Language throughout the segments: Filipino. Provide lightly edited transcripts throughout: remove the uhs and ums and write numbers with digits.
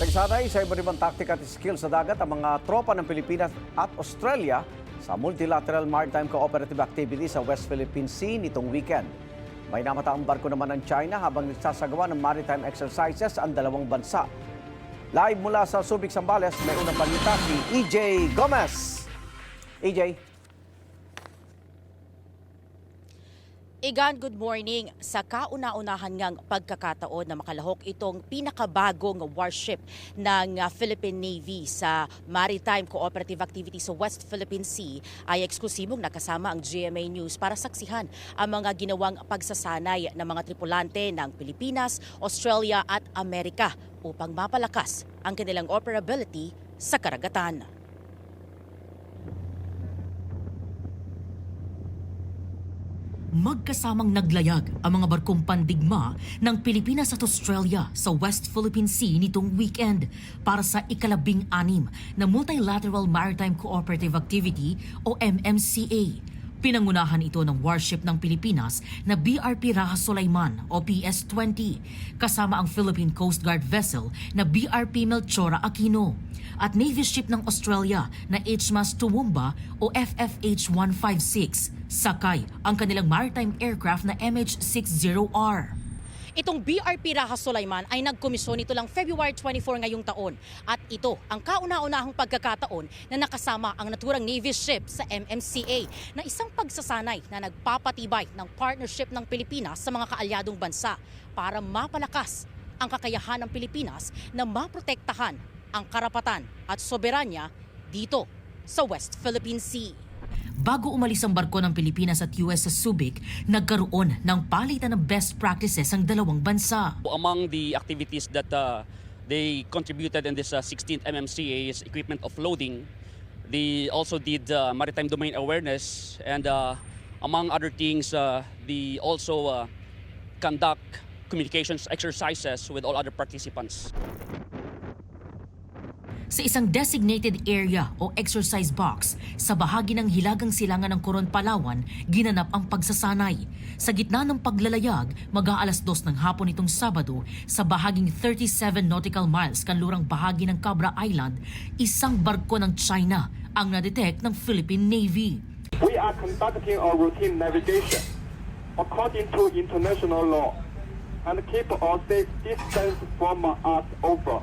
Nagsanay sa iba't ibang taktika at skills sa dagat ang mga tropa ng Pilipinas at Australia sa Multilateral Maritime Cooperative Activity sa West Philippine Sea nitong weekend. May namataang barko naman ng China habang nagsasagawa ng maritime exercises ang dalawang bansa. Live mula sa Subic, Zambales, may unang balita si EJ Gomez. EJ. Igan, good morning. Sa kauna-unahan ngang pagkakataon na makalahok itong pinakabagong warship ng Philippine Navy sa Maritime Cooperative Activity sa West Philippine Sea ay eksklusibong nakasama ang GMA News para saksihan ang mga ginawang pagsasanay ng mga tripulante ng Pilipinas, Australia at Amerika upang mapalakas ang kanilang operability sa karagatan. Magkasamang naglayag ang mga barkong pandigma ng Pilipinas at Australia sa West Philippine Sea nitong weekend para sa ikalabing-anim na Multilateral Maritime Cooperative Activity o MMCA. Pinangunahan ito ng warship ng Pilipinas na BRP Raha Sulaiman o PS-20 kasama ang Philippine Coast Guard vessel na BRP Melchora Aquino at Navy ship ng Australia na HMAS Toowoomba o FFH-156 sakay ang kanilang maritime aircraft na MH-60R. Itong BRP Raha Sulaiman ay nagkomisyon nito lang February 24 ngayong taon at ito ang kauna-unahang pagkakataon na nakasama ang naturang Navy ship sa MMCA na isang pagsasanay na nagpapatibay ng partnership ng Pilipinas sa mga kaalyadong bansa para mapalakas ang kakayahan ng Pilipinas na maprotektahan ang karapatan at soberanya dito sa West Philippine Sea. Bago umalis ang barko ng Pilipinas at US sa Subic, nagkaroon ng palitan ng best practices ang dalawang bansa. Among the activities that they contributed in this 16th MMCA is equipment offloading. They also did maritime domain awareness and among other things, they also conduct communications exercises with all other participants. Sa isang designated area o exercise box sa bahagi ng Hilagang Silangan ng Coron, Palawan, ginanap ang pagsasanay. Sa gitna ng paglalayag, mag-aalas 2 ng hapon itong Sabado, sa bahaging 37 nautical miles kanlurang bahagi ng Cabra Island, isang barko ng China ang nadetect ng Philippine Navy. We are conducting a routine navigation according to international law and keep a safe distance from us over.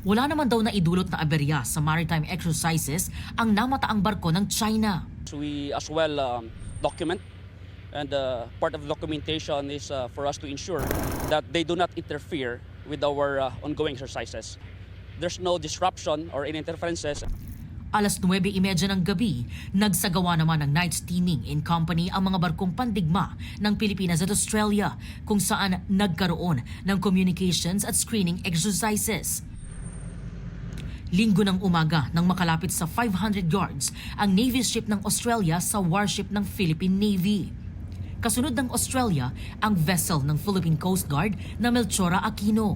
Wala naman daw na idulot na aberya sa maritime exercises ang namataang barko ng China. We as well document and part of the documentation is for us to ensure that they do not interfere with our ongoing exercises. There's no disruption or any interferences. Alas 9:30 ng gabi, nagsagawa naman ng night steaming in company ang mga barkong pandigma ng Pilipinas at Australia kung saan nagkaroon ng communications at screening exercises. Linggo ng umaga nang makalapit sa 500 yards ang Navy ship ng Australia sa warship ng Philippine Navy. Kasunod ng Australia ang vessel ng Philippine Coast Guard na Melchora Aquino.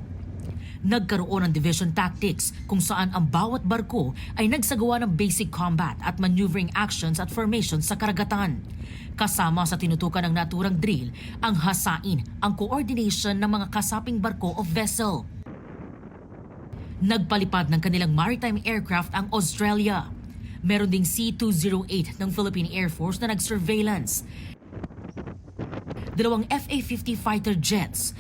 Nagkaroon ng division tactics kung saan ang bawat barko ay nagsagawa ng basic combat at maneuvering actions at formations sa karagatan. Kasama sa tinutukan ng naturang drill ang hasain ang coordination ng mga kasaping barko o vessel. Nagpalipad ng kanilang maritime aircraft ang Australia. Meron ding C-208 ng Philippine Air Force na nag-surveillance. Dalawang FA-50 fighter jets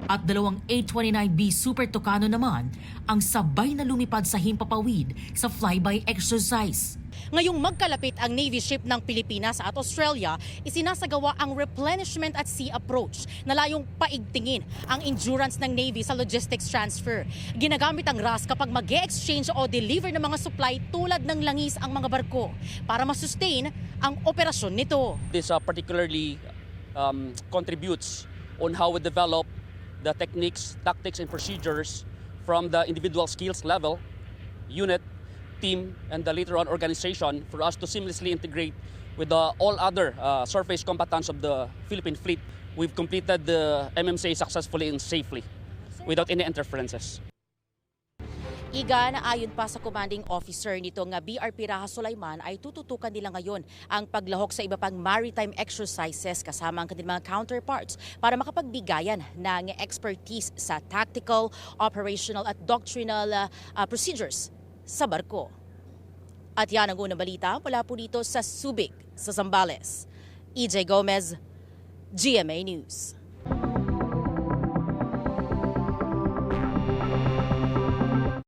at dalawang A-29B Super Tucano naman ang sabay na lumipad sa himpapawid sa flyby exercise. Ngayong magkalapit ang Navy ship ng Pilipinas at Australia, isinasagawa ang replenishment at sea approach na layong paigtingin ang endurance ng Navy sa logistics transfer. Ginagamit ang RAS kapag mag-e-exchange o deliver ng mga supply tulad ng langis ang mga barko para masustain ang operasyon nito. This particularly contributes on how we develop the techniques, tactics, and procedures from the individual skills level, unit, team, and the later on organization for us to seamlessly integrate with all other surface combatants of the Philippine fleet. We've completed the MMCA successfully and safely without any interferences. Igan, ayon pa sa commanding officer nitong BRP Raha Sulaiman ay tututukan nila ngayon ang paglahok sa iba pang maritime exercises kasama ang kanilang mga counterparts para makapagbigayan ng expertise sa tactical, operational at doctrinal procedures sa barko. At yan ang unang balita mula po dito sa Subic, sa Zambales. EJ Gomez, GMA News.